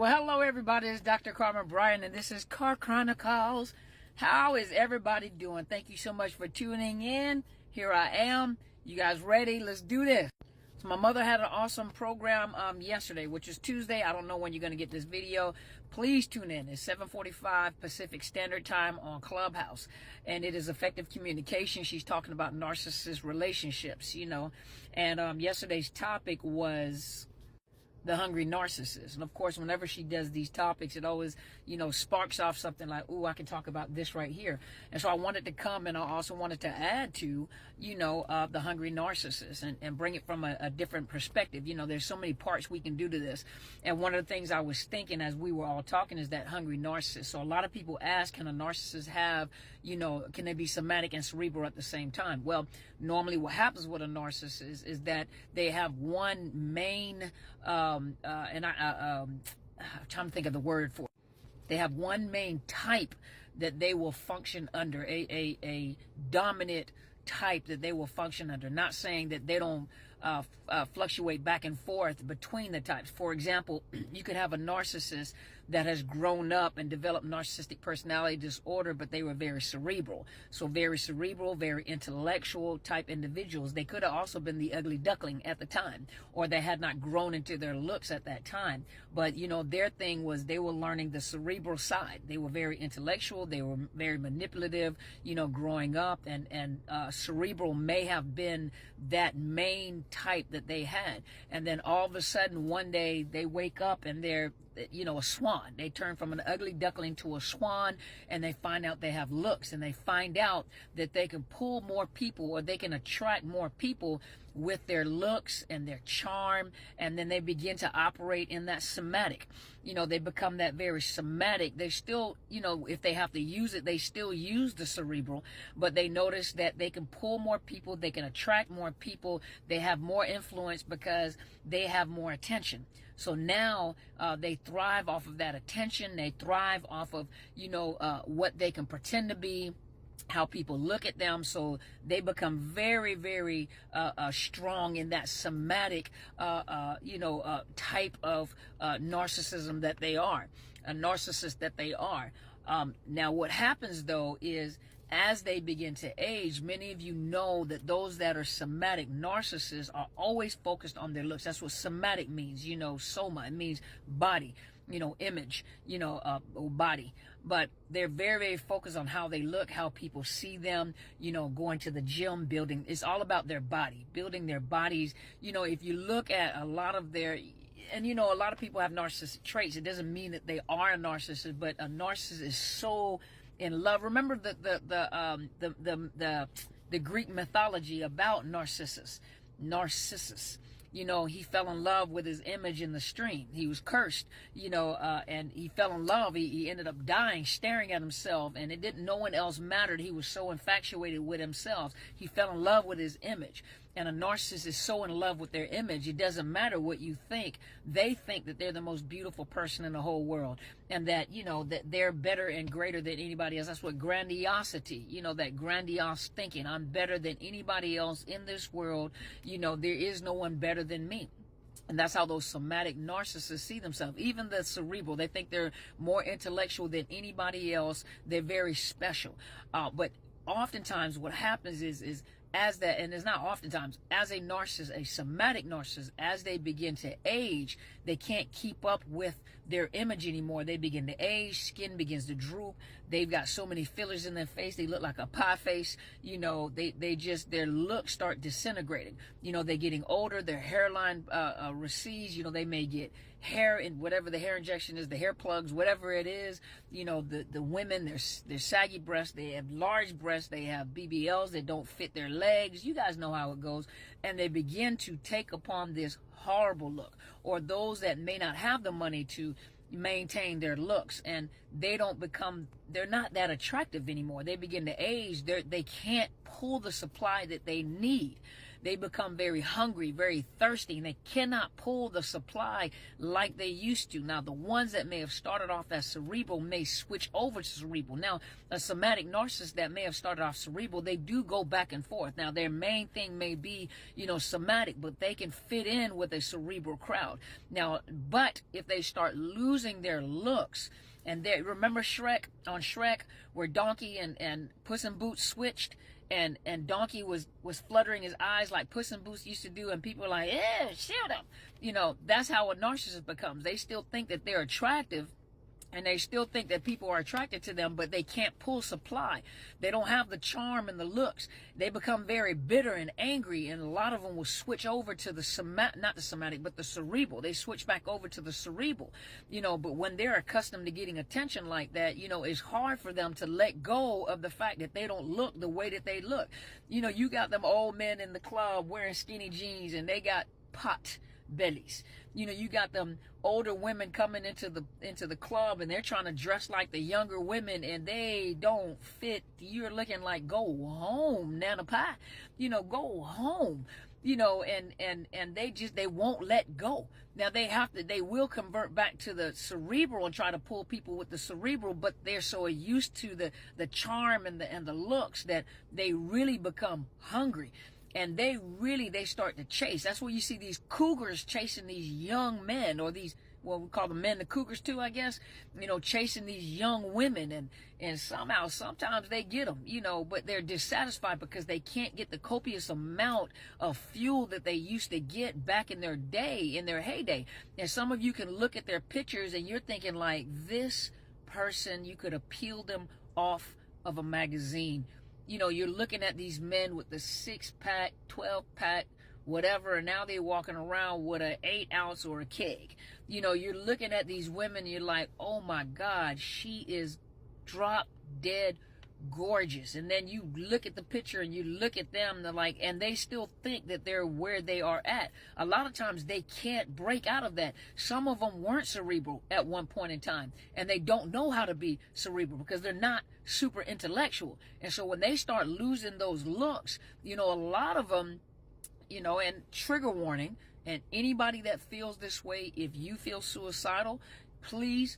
Well, hello everybody, it's Dr. Carmen Bryan and this is Car Chronicles. How is everybody doing? Thank you so much for tuning in. Here I am. You guys ready? Let's do this. So my mother had an awesome program yesterday, which is Tuesday. I don't know when you're going to get this video. Please tune in. It's 7:45 Pacific Standard Time on Clubhouse. And it is effective communication. She's talking about narcissist relationships, And yesterday's topic was the hungry narcissist. And of course, whenever she does these topics, it always, sparks off something like, ooh, I can talk about this right here. And so I wanted to come and I also wanted to add to, the hungry narcissist and bring it from a different perspective. There's so many parts we can do to this. And one of the things I was thinking as we were all talking is that hungry narcissist. So a lot of people ask, can a narcissist have, can they be somatic and cerebral at the same time? Well, normally what happens with a narcissist is that they have one main, I'm trying to think of the word for it. They have one main type that they will function under, a dominant type that they will function under. Not saying that they don't fluctuate back and forth between the types. For example, you could have a narcissist that has grown up and developed narcissistic personality disorder, but they were very cerebral. So very cerebral, very intellectual type individuals. They could have also been the ugly duckling at the time, or they had not grown into their looks at that time. But, their thing was they were learning the cerebral side. They were very intellectual. They were very manipulative, growing up, and cerebral may have been that main type that they had. And then all of a sudden one day they wake up and they're a swan. They turn from an ugly duckling to a swan, and they find out they have looks, and they find out that they can pull more people, or they can attract more people with their looks and their charm. And then they begin to operate in that somatic. They become that very somatic. They still, if they have to use it, they still use the cerebral, but they notice that they can pull more people, they can attract more people, they have more influence because they have more attention. So now they thrive off of that attention. They thrive off of, what they can pretend to be, how people look at them. So they become very, very strong in that somatic, type of narcissism that they are, a narcissist that they are. Now, what happens, though, is as they begin to age, many of you know that those that are somatic narcissists are always focused on their looks. That's what somatic means. Soma, it means body, image, body. But they're very, very focused on how they look, how people see them, going to the gym, building. It's all about their body, building their bodies. If you look at a lot of their, and a lot of people have narcissistic traits. It doesn't mean that they are a narcissist, but a narcissist is so in love. Remember the Greek mythology about Narcissus. He fell in love with his image in the stream. He was cursed, and he fell in love. He ended up dying, staring at himself, and no one else mattered. He was so infatuated with himself. He fell in love with his image. And a narcissist is so in love with their image, it doesn't matter what you think. They think that they're the most beautiful person in the whole world, and that, that they're better and greater than anybody else. That's what grandiosity, that grandiose thinking. I'm better than anybody else in this world. There is no one better than me. And that's how those somatic narcissists see themselves. Even the cerebral, they think they're more intellectual than anybody else. They're very special. But oftentimes what happens is as that, and it's not oftentimes, as a narcissist, a somatic narcissist, as they begin to age, they can't keep up with their image anymore. They begin to age, skin begins to droop. They've got so many fillers in their face, they look like a pie face. Their looks start disintegrating. They're getting older, their hairline recedes. They may get hair in whatever the hair injection is, the hair plugs, whatever it is. The women, they're saggy breasts, they have large breasts, they have BBLs that don't fit their legs. You guys know how it goes. And they begin to take upon this horrible look. Or those that may not have the money to maintain their looks, and they're not that attractive anymore. They begin to age. They can't pull the supply that they need they become very hungry, very thirsty, and they cannot pull the supply like they used to. Now, the ones that may have started off as cerebral may switch over to cerebral. Now, a somatic narcissist that may have started off cerebral, they do go back and forth. Now, their main thing may be, somatic, but they can fit in with a cerebral crowd. Now, but if they start losing their looks, and they remember Shrek, where Donkey and Puss in Boots switched, and Donkey was fluttering his eyes like Puss in Boots used to do, and people were like, shoot him. That's how a narcissist becomes. They still think that they're attractive, and they still think that people are attracted to them, but they can't pull supply. They don't have the charm and the looks. They become very bitter and angry, and a lot of them will switch over to the not the somatic, but the cerebral. They switch back over to the cerebral, but when they're accustomed to getting attention like that, it's hard for them to let go of the fact that they don't look the way that they look. You got them old men in the club wearing skinny jeans, and they got pot bellies. You got them older women coming into the club, and they're trying to dress like the younger women, and they don't fit. You're looking like, go home, Nana Pie. Go home. And they won't let go. Now they will convert back to the cerebral and try to pull people with the cerebral, but they're so used to the charm and the looks that they really become hungry. And they start to chase. That's where you see these cougars chasing these young men, or these, well, we call them men the cougars too, I guess, chasing these young women, and sometimes they get them, but they're dissatisfied because they can't get the copious amount of fuel that they used to get back in their heyday. And some of you can look at their pictures and you're thinking like, this person, you could have peeled them off of a magazine. You're looking at these men with the 6-pack, 12-pack, whatever, and now they're walking around with an 8-ounce or a keg. You're looking at these women, and you're like, oh my God, she is drop dead gorgeous. And then you look at the picture and you look at them, and they still think that they're where they are at. A lot of times they can't break out of that. Some of them weren't cerebral at one point in time, and they don't know how to be cerebral because they're not super intellectual. And so when they start losing those looks, a lot of them, and trigger warning, and anybody that feels this way, if you feel suicidal, please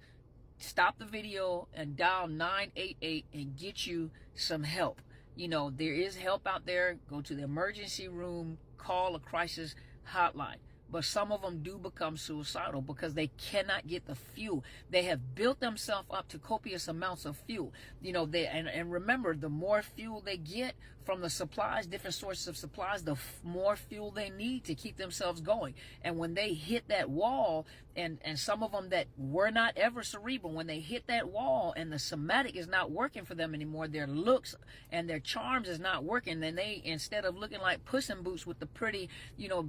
stop the video and dial 988 and get you some help. There is help out there. Go to the emergency room, call a crisis hotline. But some of them do become suicidal because they cannot get the fuel. They have built themselves up to copious amounts of fuel. And remember, the more fuel they get from the supplies, different sources of supplies, the more fuel they need to keep themselves going. And when they hit that wall, and some of them that were not ever cerebral, when they hit that wall and the somatic is not working for them anymore, their looks and their charms is not working, then they, instead of looking like Puss in Boots with the pretty,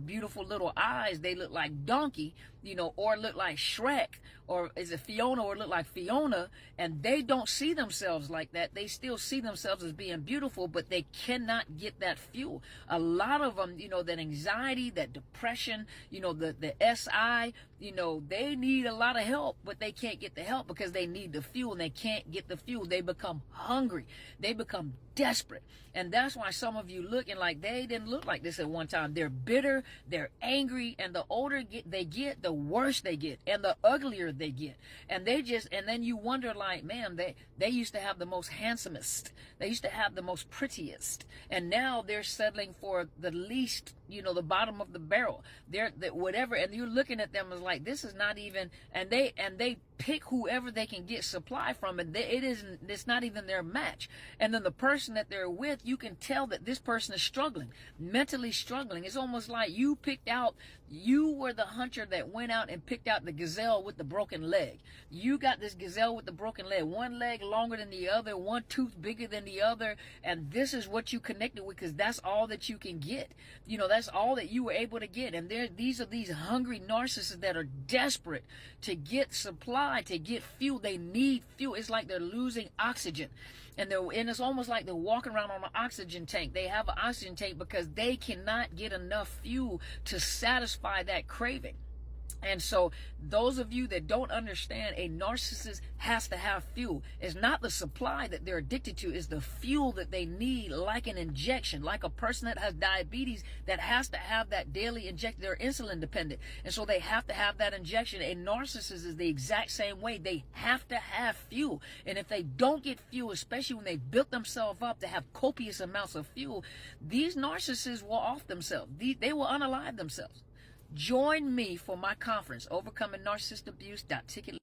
beautiful little eyes, they look like Donkey, or look like Shrek, or is it Fiona, or look like Fiona, and they don't see themselves like that. They still see themselves as being beautiful, but they cannot get that fuel. A lot of them, that anxiety, that depression, the SI, they need a lot of help, but they can't get the help because they need the fuel, and they can't get the fuel. They become hungry. They become desperate. And that's why some of you looking like they didn't look like this at one time. They're bitter, they're angry, and the older they get, the worse they get, and the uglier they get. And then you wonder like, man, they used to have the most handsomest. They used to have the most prettiest. And now they're settling for the least, the bottom of the barrel. They're whatever, and you're looking at them as like, this is not even, and they pick whoever they can get supply from, and it's not even their match. And then the person that they're with, you can tell that this person is struggling, mentally struggling. It's almost like you were the hunter that went out and picked out the gazelle with the broken leg. You got this gazelle with the broken leg, one leg longer than the other, one tooth bigger than the other, and this is what you connected with because that's all that you can get. That's all that you were able to get. And these are these hungry narcissists that are desperate to get supply, to get fuel. They need fuel. It's like they're losing oxygen. And it's almost like they're walking around on an oxygen tank. They have an oxygen tank because they cannot get enough fuel to satisfy that craving. And so those of you that don't understand, a narcissist has to have fuel. It's not the supply that they're addicted to, it's the fuel that they need, like an injection, like a person that has diabetes that has to have that daily injection. They're insulin dependent. And so they have to have that injection. A narcissist is the exact same way. They have to have fuel. And if they don't get fuel, especially when they built themselves up to have copious amounts of fuel, these narcissists will off themselves. They will unalive themselves. Join me for my conference, Overcoming Narcissist Abuse. Ticket